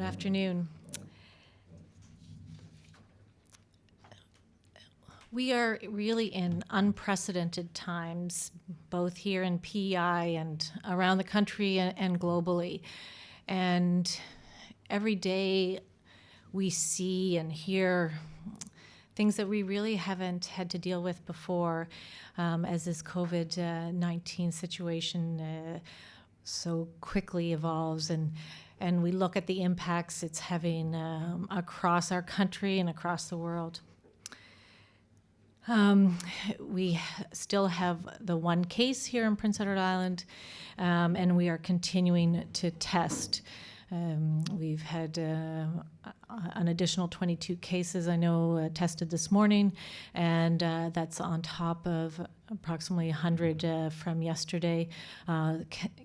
afternoon. We are really in unprecedented times, both here in PEI and around the country and globally. And every day we see and hear things that we really haven't had to deal with before, as this COVID-19 situation so quickly evolves. And we look at the impacts it's having across our country and across the world. We still have the one case here in Prince Edward Island, and we are continuing to test. We've had an additional 22 cases, I know, tested this morning, and that's on top of approximately 100 from yesterday,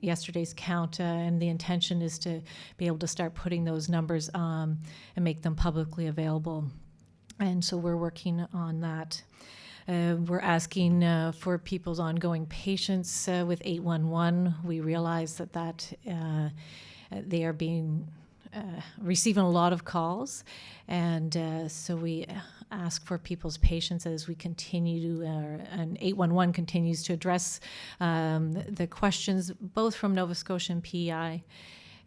yesterday's count, and the intention is to be able to start putting those numbers and make them publicly available. And so we're working on that. We're asking for people's ongoing patience with 811. We realize that they are receiving a lot of calls, and so we ask for people's patience as we continue to, and 811 continues to address the questions both from Nova Scotia and PEI.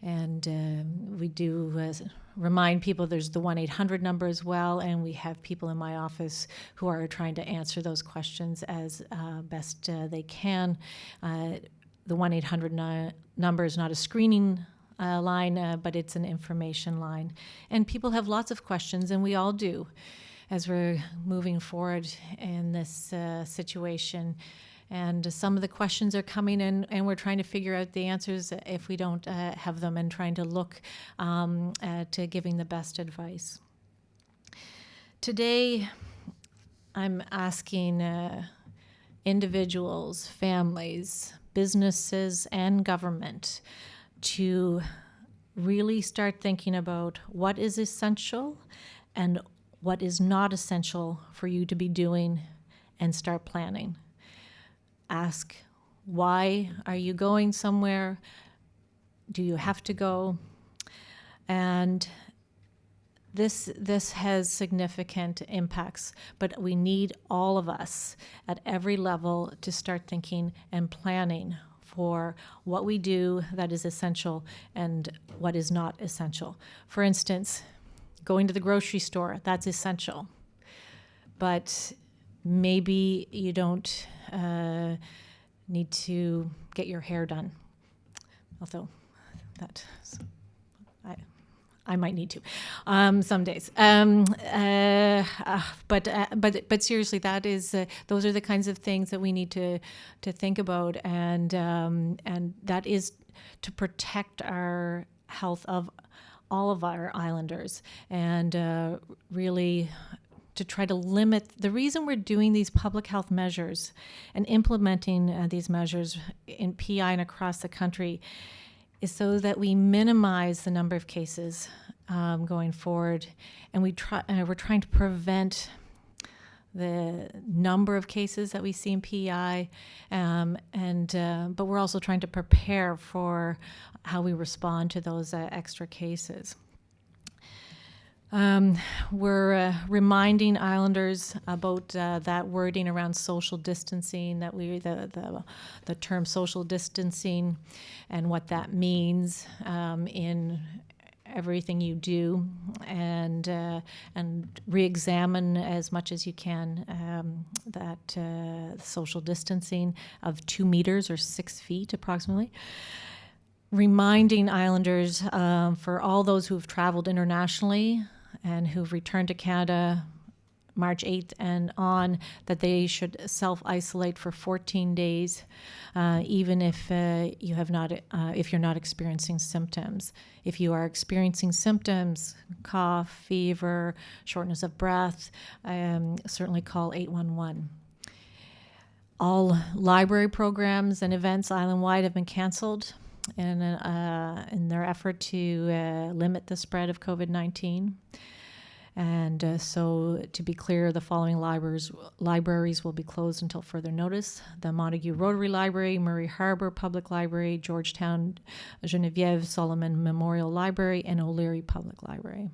And we do remind people there's the 1-800 number as well, and we have people in my office who are trying to answer those questions as best they can. The 1-800 number is not a screening line, but it's an information line. And people have lots of questions, and we all do, as we're moving forward in this situation. And some of the questions are coming in, and we're trying to figure out the answers if we don't have them, and trying to look to giving the best advice. Today, I'm asking individuals, families, businesses, and government to really start thinking about what is essential and what is not essential for you to be doing, and start planning. Ask, why are you going somewhere? Do you have to go? And this has significant impacts, but we need all of us at every level to start thinking and planning for what we do that is essential and what is not essential. For instance, going to the grocery store, that's essential. But maybe you don't need to get your hair done, although I might need to some days. But seriously, that is those are the kinds of things that we need to think about, and that is to protect our health of all of our islanders, and really to try to limit. The reason we're doing these public health measures and implementing these measures in PEI and across the country is so that we minimize the number of cases going forward, and we're trying to prevent the number of cases that we see in PEI, but we're also trying to prepare for how we respond to those extra cases. We're reminding islanders about that wording around social distancing, that the term social distancing and what that means in everything you do, and re-examine as much as you can that social distancing of 2 meters or 6 feet approximately. Reminding islanders, for all those who've traveled internationally and who've returned to Canada March 8th and on, that they should self-isolate for 14 days, even if if you're not experiencing symptoms. If you are experiencing symptoms, cough, fever, shortness of breath, certainly call 811. All library programs and events island-wide have been canceled in their effort to limit the spread of COVID-19. And so to be clear, the following libraries will be closed until further notice: the Montague Rotary Library, Murray Harbor Public Library, Georgetown Genevieve Solomon Memorial Library, and O'Leary Public Library.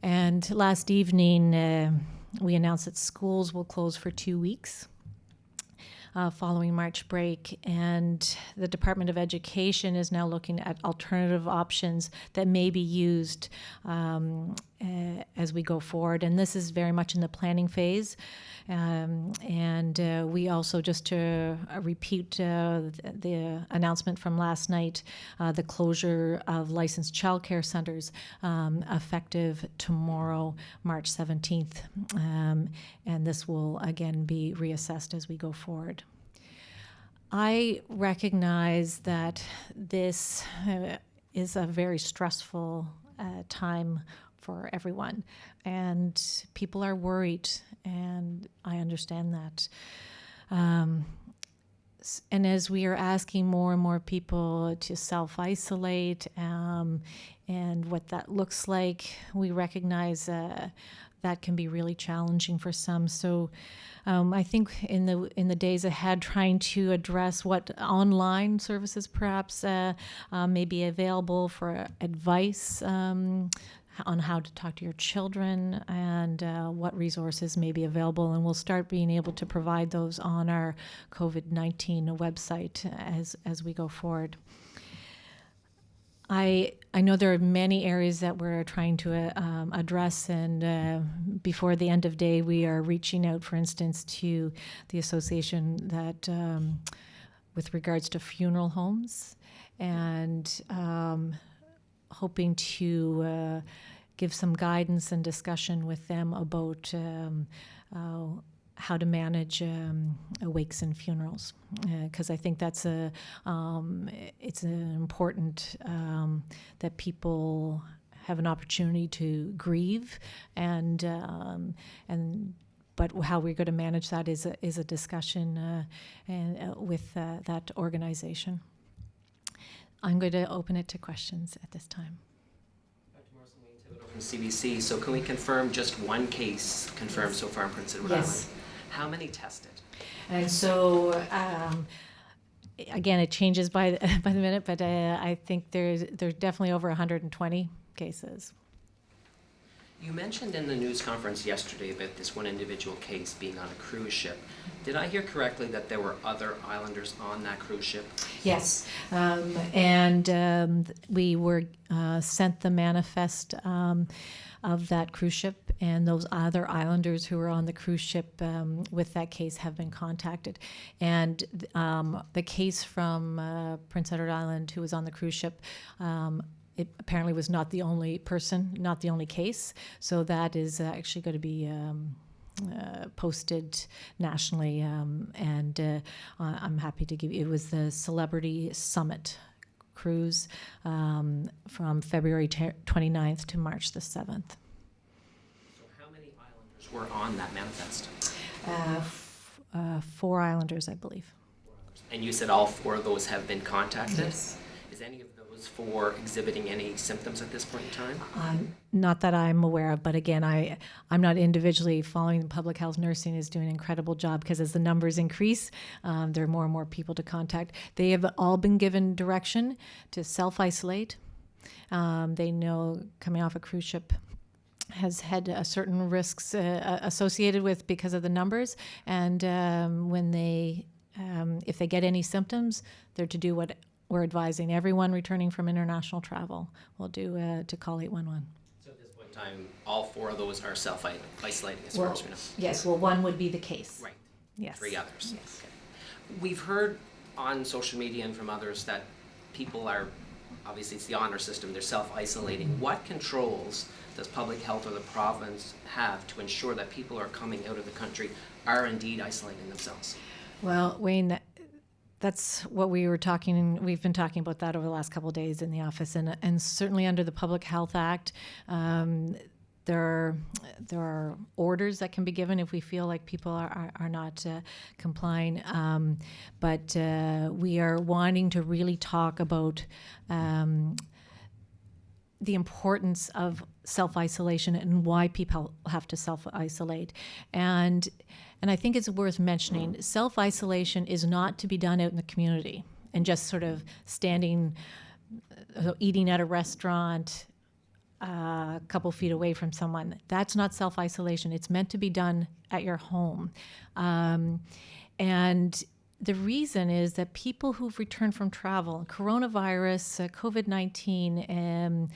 And last evening, we announced that schools will close for 2 weeks following March break, and the Department of Education is now looking at alternative options that may be used as we go forward. And this is very much in the planning phase. And we also, just to repeat the announcement from last night, the closure of licensed childcare centers effective tomorrow, March 17th. And this will again be reassessed as we go forward. I recognize that this is a very stressful time for everyone, and people are worried, and I understand that. And as we are asking more and more people to self-isolate and what that looks like, we recognize that can be really challenging for some. So I think in the days ahead, trying to address what online services perhaps may be available for advice on how to talk to your children and what resources may be available. And we'll start being able to provide those on our COVID-19 website as we go forward. I know there are many areas that we're trying to address, and before the end of day, we are reaching out, for instance, to the association that, with regards to funeral homes, and hoping to give some guidance and discussion with them about how to manage wakes and funerals, because I think that's it's important that people have an opportunity to grieve, but how we're going to manage that is a discussion with that organization. I'm going to open it to questions at this time. Dr. Morrison, Wayne Thibodeau from CBC. So can we confirm just one case confirmed so far in Prince Edward Yes. Island? How many tested? And so, again, it changes by the minute, but I think there's definitely over 120 cases. You mentioned in the news conference yesterday about this one individual case being on a cruise ship. Did I hear correctly that there were other islanders on that cruise ship? Yes, and we were sent the manifest of that cruise ship, and those other islanders who were on the cruise ship with that case have been contacted. And the case from Prince Edward Island who was on the cruise ship, it apparently was not the only person, not the only case. So that is actually going to be posted nationally, and I'm happy to give you, it was the Celebrity Summit cruise from February 29th to March the 7th. So how many islanders were on that manifest? 4 islanders, I believe. 4 islanders. And you said all 4 of those have been contacted? Yes. Is any of those 4 exhibiting any symptoms at this point in time? Not that I'm aware of, but again, I'm not individually following. The public health nursing is doing an incredible job, because as the numbers increase, there are more and more people to contact. They have all been given direction to self-isolate. They know coming off a cruise ship has had certain risks associated with because of the numbers, and when if they get any symptoms, they're to do what we're advising everyone returning from international travel will do, to call 811. So at this point in time, all 4 of those are self-isolating as far as we know? Yes, well, one would be the case. Right. Yes. 3 others. Yes. Okay. We've heard on social media and from others that people are, obviously it's the honor system, they're self-isolating. What controls does public health or the province have to ensure that people are coming out of the country are indeed isolating themselves? Well, Wayne, that's what we've been talking about that over the last couple of days in the office, and certainly under the Public Health Act, there are orders that can be given if we feel like people are not complying, but we are wanting to really talk about the importance of self-isolation and why people have to self-isolate. And I think it's worth mentioning, self-isolation is not to be done out in the community and just sort of standing, eating at a restaurant, a couple feet away from someone. That's not self-isolation. It's meant to be done at your home. And the reason is that people who've returned from travel, coronavirus, COVID-19,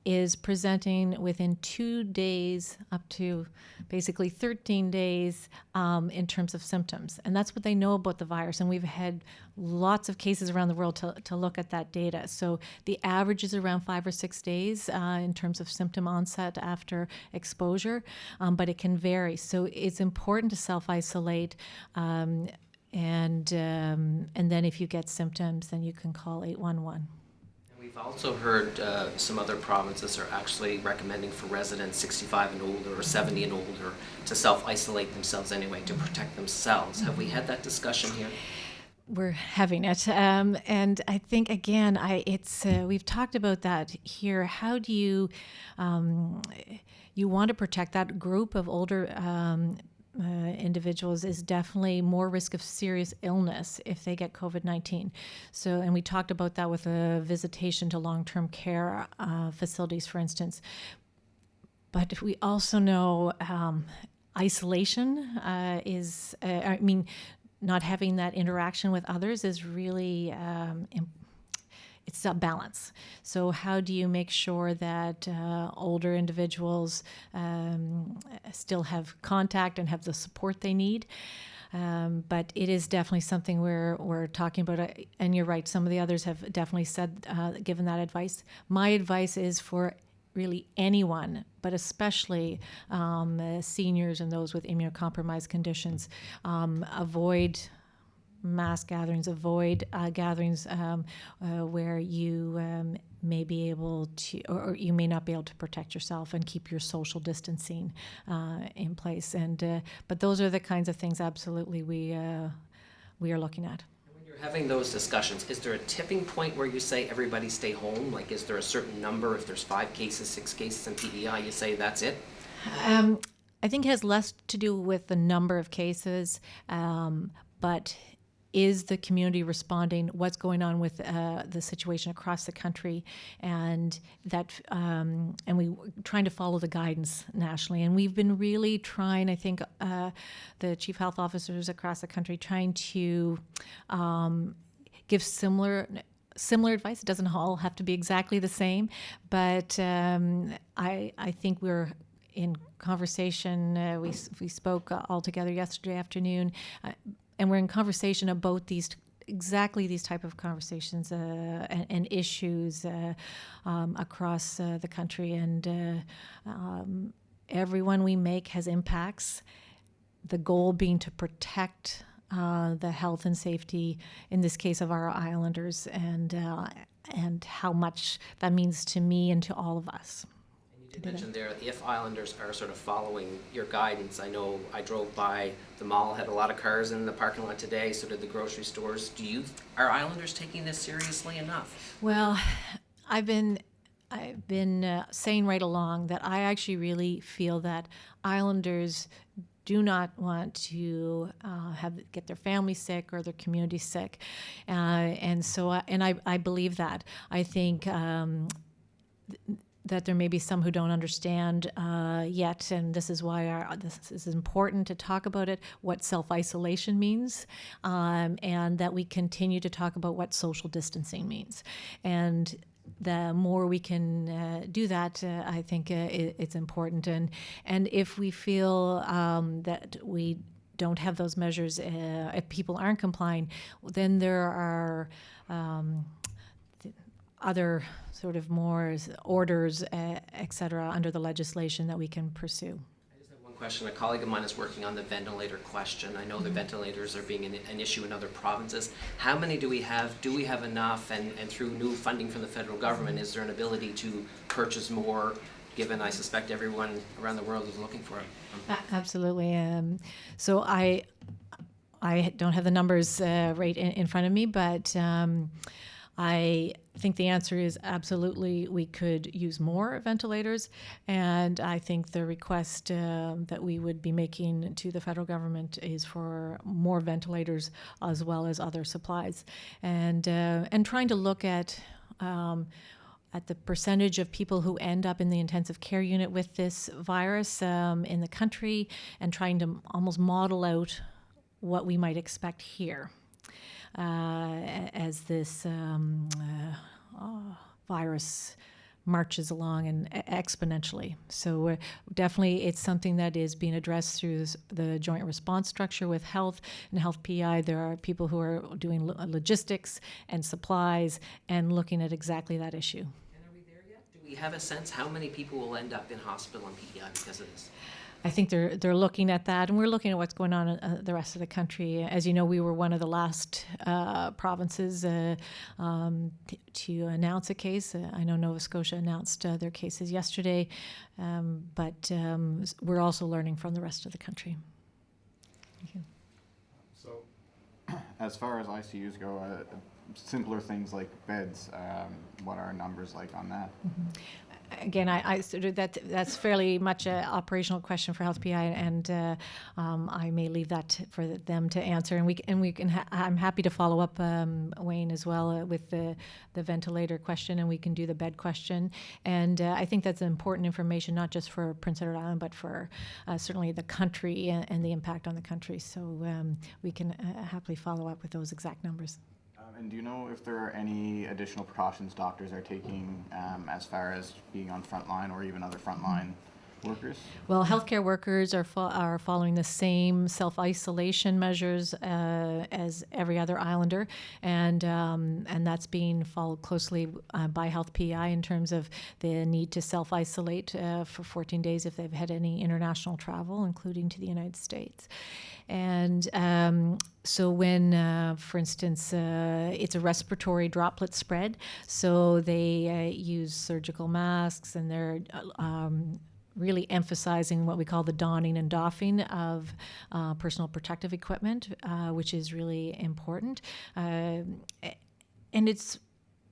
is presenting within 2 days up to basically 13 days in terms of symptoms. And that's what they know about the virus. And we've had lots of cases around the world to look at that data. So the average is around 5 or 6 days in terms of symptom onset after exposure, but it can vary. So it's important to self-isolate. And then if you get symptoms, then you can call 811. We've also heard some other provinces are actually recommending for residents 65 and older or 70 and older to self-isolate themselves anyway to protect themselves. Have we had that discussion here? We're having it, and I think again, we've talked about that here. How do you you want to protect that group of older individuals is definitely more risk of serious illness if they get COVID-19. So, and we talked about that with a visitation to long-term care facilities, for instance. But we also know isolation is, not having that interaction with others is really it's a balance. So how do you make sure that older individuals still have contact and have the support they need? But it is definitely something we're talking about. And you're right, some of the others have definitely said, given that advice. My advice is for really anyone, but especially seniors and those with immunocompromised conditions, avoid mass gatherings, avoid gatherings where you may be able to, or you may not be able to protect yourself, and keep your social distancing in place. And but those are the kinds of things absolutely we are looking at. When you're having those discussions, is there a tipping point where you say everybody stay home? Like, is there a certain number? If there's 5 cases, 6 cases in PEI, you say that's it? I think it has less to do with the number of cases, but is the community responding? What's going on with the situation across the country, and that, and we trying to follow the guidance nationally. And we've been really trying. I think the chief health officers across the country trying to give similar advice. It doesn't all have to be exactly the same, but I think we're in conversation. We spoke all together yesterday afternoon. And we're in conversation about exactly these type of conversations and issues across the country. And everyone we make has impacts. The goal being to protect the health and safety, in this case, of our islanders, and how much that means to me and to all of us. You mentioned there, if islanders are sort of following your guidance. I know I drove by the mall, had a lot of cars in the parking lot today, so did the grocery stores. Are islanders taking this seriously enough? Well, I've been saying right along that I actually really feel that islanders do not want to get their family sick or their community sick, and so I believe that. I think that there may be some who don't understand yet, and this is why this is important to talk about it, what self-isolation means, and that we continue to talk about what social distancing means. And the more we can do that, I think it's important. And if we feel that we don't have those measures, if people aren't complying, then there are other sort of more orders, et cetera, under the legislation that we can pursue. I just have one question. A colleague of mine is working on the ventilator question. I know the ventilators are being an issue in other provinces. How many do we have? Do we have enough? And through new funding from the federal government, is there an ability to purchase more, given I suspect everyone around the world is looking for it? Absolutely. So I don't have the numbers right in front of me, but think the answer is absolutely we could use more ventilators, and I think the request that we would be making to the federal government is for more ventilators as well as other supplies, and trying to look at the percentage of people who end up in the intensive care unit with this virus in the country, and trying to almost model out what we might expect here as this virus marches along and exponentially. So definitely it's something that is being addressed through the joint response structure with health and health PI. There are people who are doing logistics and supplies and looking at exactly that issue. And are we there yet? Do we have a sense how many people will end up in hospital and PEI because of this? I think they're looking at that, and we're looking at what's going on in the rest of the country. As you know, we were one of the last provinces to announce a case. I know Nova Scotia announced their cases yesterday, but we're also learning from the rest of the country. Thank you. So, as far as ICUs go, simpler things like beds, what are numbers like on that? Mm-hmm. Again, I sort of that's fairly much an operational question for Health PI, and I may leave that for them to answer. And we can. I'm happy to follow up, Wayne, as well with the ventilator question, and we can do the bed question. And I think that's important information, not just for Prince Edward Island, but for certainly the country and the impact on the country. So we can happily follow up with those exact numbers. And do you know if there are any additional precautions doctors are taking as far as being on frontline or even other frontline workers? Well, healthcare workers are following the same self-isolation measures as every other islander, and that's being followed closely by Health PI in terms of the need to self-isolate for 14 days if they've had any international travel, including to the United States. And so when, for instance, it's a respiratory droplet spread, so they use surgical masks, and they're really emphasizing what we call the donning and doffing of personal protective equipment, which is really important. And it's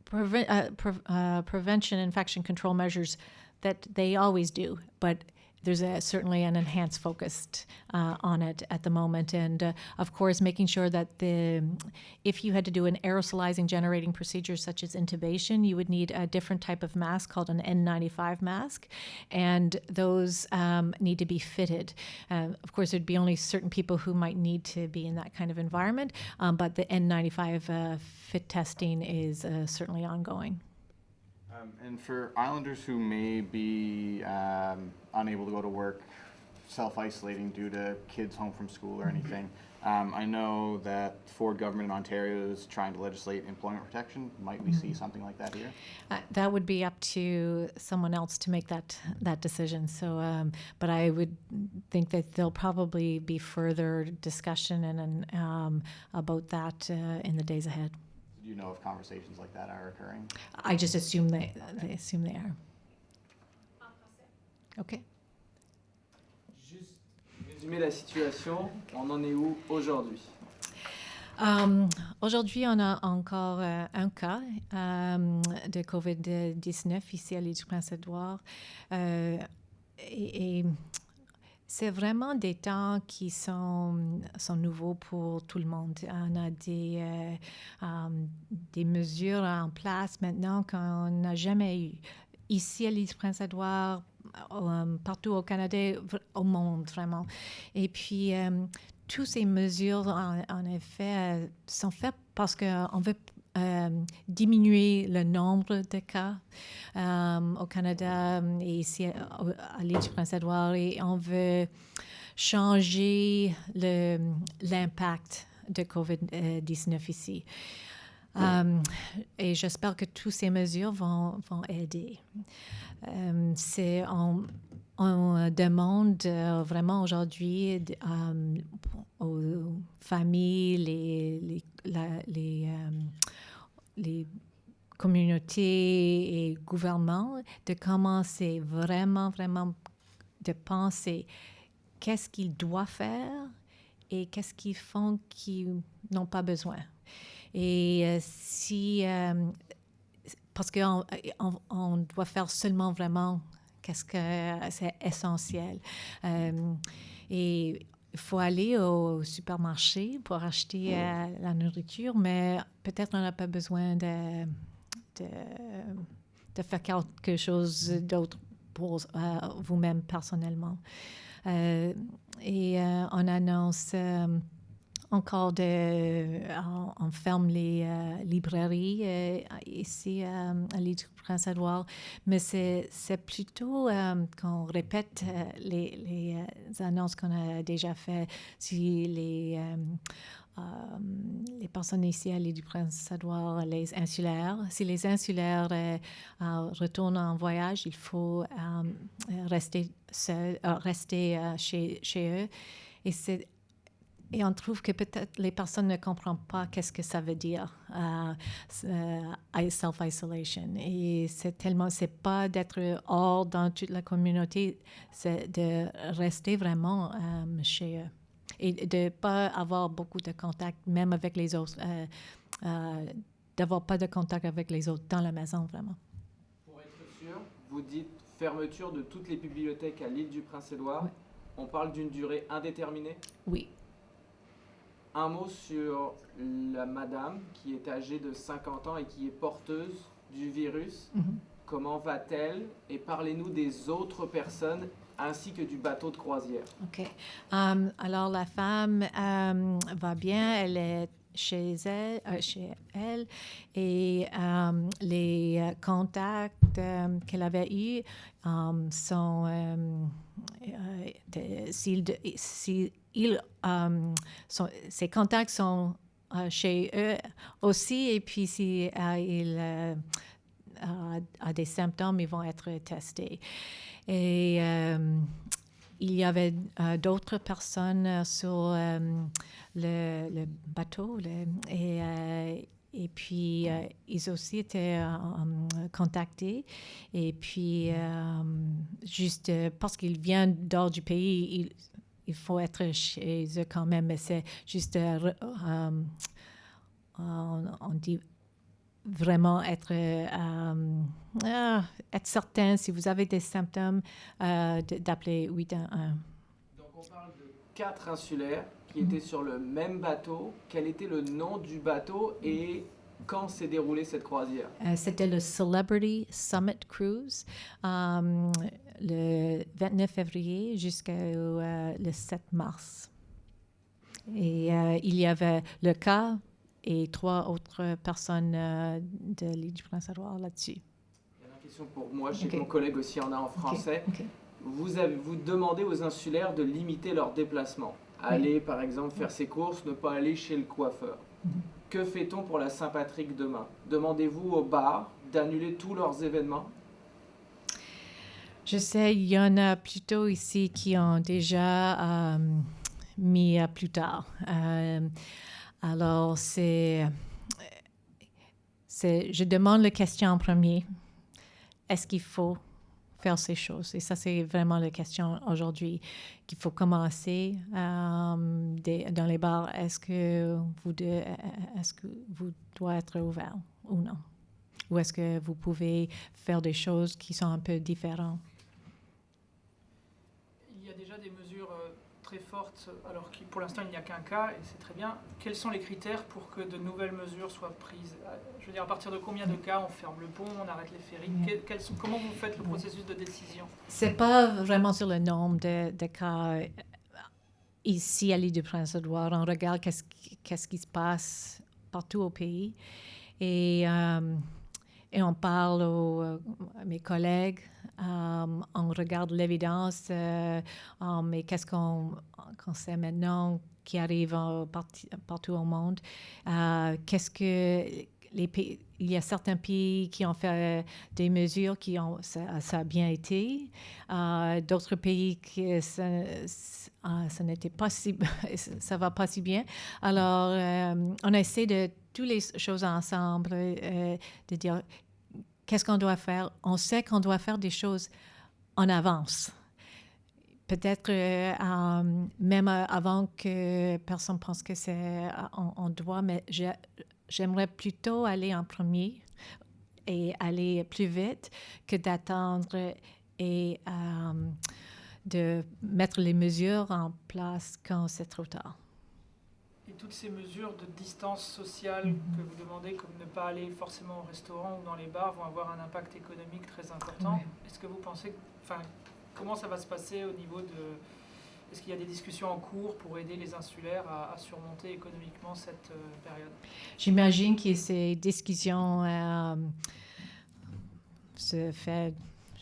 prevention, infection control measures that they always do, but there's certainly an enhanced focus on it at the moment. And of course, making sure that if you had to do an aerosolizing generating procedure such as intubation, you would need a different type of mask called an N95 mask. And those need to be fitted. Of course, there'd be only certain people who might need to be in that kind of environment, but the N95 fit testing is certainly ongoing. And for islanders who may be unable to go to work, self-isolating due to kids home from school or anything, I know that Ford government in Ontario is trying to legislate employment protection. Might we see something like that here? That would be up to someone else to make that decision. So, but I would think that there'll probably be further discussion and about that in the days ahead. Do you know if conversations like that are occurring? I just assume they assume they are. Okay. Juste résumer la situation, on en est où aujourd'hui? Aujourd'hui, on a encore un cas de COVID-19 ici à l'île du Prince-Édouard. Et c'est vraiment des temps qui sont nouveaux pour tout le monde. On a des mesures en place maintenant qu'on n'a jamais eues. Ici, à l'île du Prince-Édouard, partout au Canada, au monde, vraiment. Et puis, toutes ces mesures, en effet, sont faites parce qu'on veut diminuer le nombre de cas au Canada et ici à l'île du Prince-Édouard, et on veut changer l'impact de COVID-19 ici. Et j'espère que toutes ces mesures vont aider. On demande vraiment aujourd'hui aux familles, les communautés et gouvernements de commencer vraiment de penser qu'est-ce qu'ils doivent faire et qu'est-ce qu'ils font qu'ils n'ont pas besoin. Et si parce qu'on doit faire seulement vraiment qu'est-ce que c'est essentiel. Et il faut aller au supermarché pour acheter la nourriture, mais peut-être on n'a pas besoin de faire quelque chose d'autre pour vous-même personnellement. On annonce encore on ferme les librairies ici à l'île du Prince-Édouard, mais c'est plutôt qu'on répète les annonces qu'on a déjà faites. Si les personnes ici à l'île du Prince-Édouard, les insulaires, si les insulaires retournent en voyage, il faut rester chez eux. Et on trouve que peut-être les personnes ne comprennent pas qu'est-ce que ça veut dire, self-isolation. Et c'est pas d'être hors dans toute la communauté, c'est de rester vraiment chez eux. Et de ne pas avoir beaucoup de contact, même avec les autres, d'avoir pas de contact avec les autres dans la maison, vraiment. Pour être sûr, vous dites fermeture de toutes les bibliothèques à l'île du Prince-Édouard. Oui. On parle d'une durée indéterminée. Oui. Un mot sur la madame qui est âgée de 50 ans et qui est porteuse du virus. Mm-hmm. Comment va-t-elle? Et parlez-nous des autres personnes ainsi que du bateau de croisière. OK. Alors, la femme va bien. Elle est chez elle et les contacts qu'elle avait eus sont... ses contacts sont chez eux aussi, et puis si il a des symptômes, ils vont être testés. Et il y avait d'autres personnes sur le bateau, et puis ils aussi étaient contactés. Et puis, juste parce qu'ils viennent dehors du pays, il faut être chez eux quand même, mais c'est juste, on dit vraiment être certain, si vous avez des symptômes, d'appeler 811. Donc on parle de 4 insulaires qui étaient sur le même bateau. Quel était le nom du bateau et quand s'est déroulée cette croisière? C'était le Celebrity Summit Cruise, le 29 février jusqu'au le 7 mars. Et il y avait le cas et 3 autres personnes de l'île du Prince-Édouard là-dessus. Il y a une question pour moi, je sais que mon collègue aussi en a en français. Okay. Vous demandez aux insulaires de limiter leurs déplacements. Aller, par exemple, faire ses courses, ne pas aller chez le coiffeur. Que fait-on pour la Saint-Patrick demain? Demandez-vous aux bars d'annuler tous leurs événements? Je sais, il y en a plutôt ici qui ont déjà mis à plus tard. Alors, je demande la question en premier. Est-ce qu'il faut faire ces choses? Et ça, c'est vraiment la question aujourd'hui qu'il faut commencer dans les bars. Est-ce que vous doit être ouvert ou non? Ou est-ce que vous pouvez faire des choses qui sont un peu différentes? Il y a déjà des mesures très fortes, alors que pour l'instant il n'y a qu'un cas, et c'est très bien. Quels sont les critères pour que de nouvelles mesures soient prises? Je veux dire, à partir de combien de cas on ferme le pont, on arrête les ferries? Comment vous faites le processus de décision? C'est pas vraiment sur le nombre de cas ici à l'île du Prince-Édouard. On regarde qu'est-ce qui se passe partout au pays. Et on parle à mes collègues, on regarde l'évidence, mais qu'est-ce qu'on sait maintenant qui arrive partout au monde. Il y a certains pays qui ont fait des mesures ça a bien été. D'autres pays qui ça n'était pas ça va pas si bien. Alors, on essaie de toutes les choses ensemble, de dire qu'est-ce qu'on doit faire. On sait qu'on doit faire des choses en avance. Peut-être même avant que personne pense que on doit, mais j'aimerais plutôt aller en premier et aller plus vite que d'attendre et de mettre les mesures en place quand c'est trop tard. Et toutes ces mesures de distance sociale que vous demandez, comme ne pas aller forcément au restaurant ou dans les bars, vont avoir un impact économique très important. Oui. Est-ce que vous pensez, comment ça va se passer au niveau de... Est-ce qu'il y a des discussions en cours pour aider les insulaires à surmonter économiquement cette période? J'imagine que ces discussions se font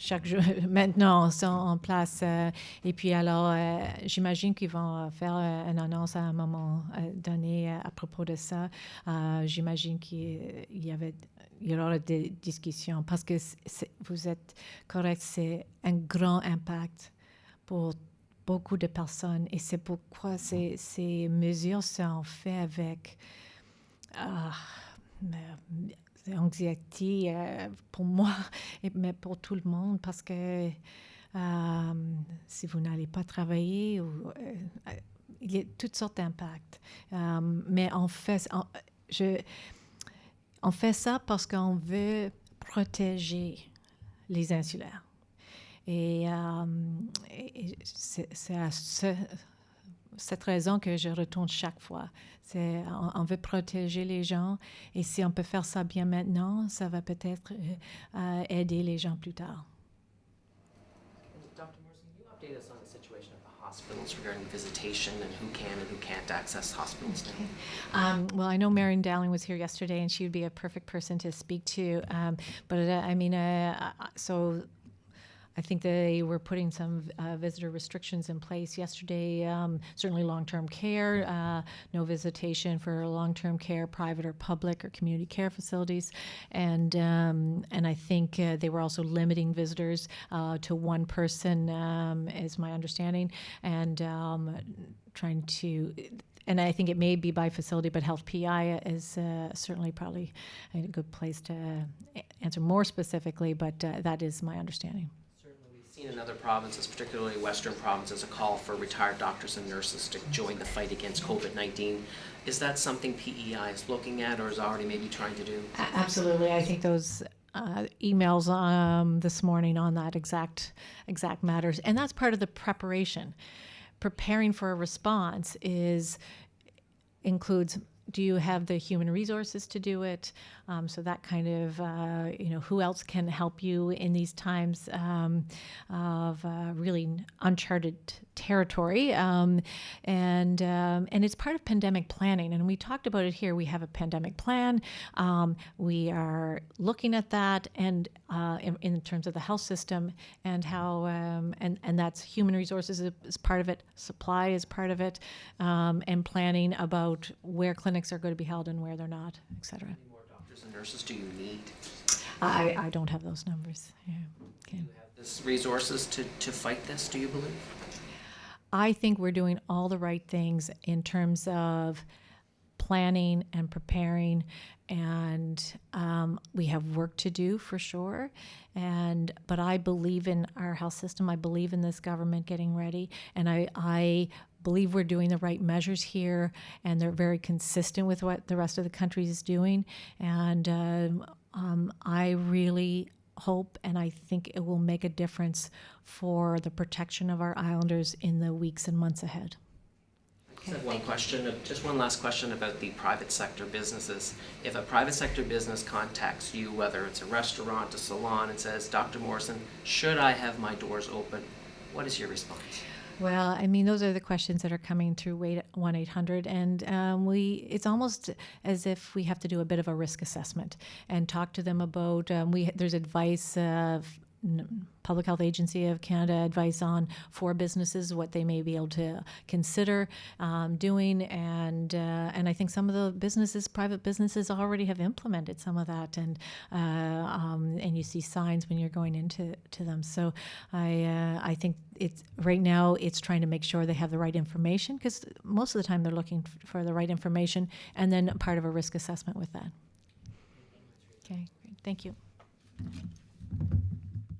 chaque jour, maintenant, sont en place. Et puis alors, j'imagine qu'ils vont faire une annonce à un moment donné à propos de ça. J'imagine qu'il y aura des discussions parce que vous êtes correct, c'est un grand impact pour beaucoup de personnes et c'est pourquoi ces mesures sont faites avec anxiété pour moi, mais pour tout le monde, parce que si vous n'allez pas travailler, il y a toutes sortes d'impacts. Mais on fait ça parce qu'on veut protéger les insulaires. Et c'est à cette raison que je retourne chaque fois. On veut protéger les gens et si on peut faire ça bien maintenant, ça va peut-être aider les gens plus tard. Dr. Morrison, can you update us on the situation at the hospitals regarding visitation and who can and who can't access hospitals now? Well, I know Marion Dowling was here yesterday, and she would be a perfect person to speak to. So I think they were putting some visitor restrictions in place yesterday. Certainly long-term care, no visitation for long-term care, private or public or community care facilities, and I think they were also limiting visitors to one person, is my understanding, and trying to. And I think it may be by facility, but Health PI is certainly probably a good place to answer more specifically, but that is my understanding. We've seen in other provinces, particularly Western provinces, a call for retired doctors and nurses to join the fight against COVID-19. Is that something PEI is looking at or is already maybe trying to do? Absolutely. I think those emails this morning on that exact matters. And that's part of the preparation. Preparing for a response includes, do you have the human resources to do it? So that kind of, who else can help you in these times of really uncharted territory? And it's part of pandemic planning. And we talked about it here. We have a pandemic plan. We are looking at that and in terms of the health system and how, and that's human resources is part of it, supply is part of it, and planning about where clinics are going to be held and where they're not, et cetera. How many more doctors and nurses do you need? I don't have those numbers. Yeah. Okay. Do you have the resources to fight this, do you believe? I think we're doing all the right things in terms of planning and preparing, and we have work to do for sure. But I believe in our health system. I believe in this government getting ready, and I believe we're doing the right measures here, and they're very consistent with what the rest of the country is doing. And I really hope, and I think it will make a difference for the protection of our islanders in the weeks and months ahead. I just have one question, just one last question about the private sector businesses. If a private sector business contacts you, whether it's a restaurant, a salon, and says, Dr. Morrison, should I have my doors open? What is your response? Well, I mean, those are the questions that are coming through 1-800, and it's almost as if we have to do a bit of a risk assessment and talk to them about, there's advice, Public Health Agency of Canada advice for businesses, what they may be able to consider doing, and I think some of the private businesses already have implemented some of that, and you see signs when you're going into them. So I think right now it's trying to make sure they have the right information, because most of the time they're looking for the right information, and then part of a risk assessment with that. Okay, great. Thank you.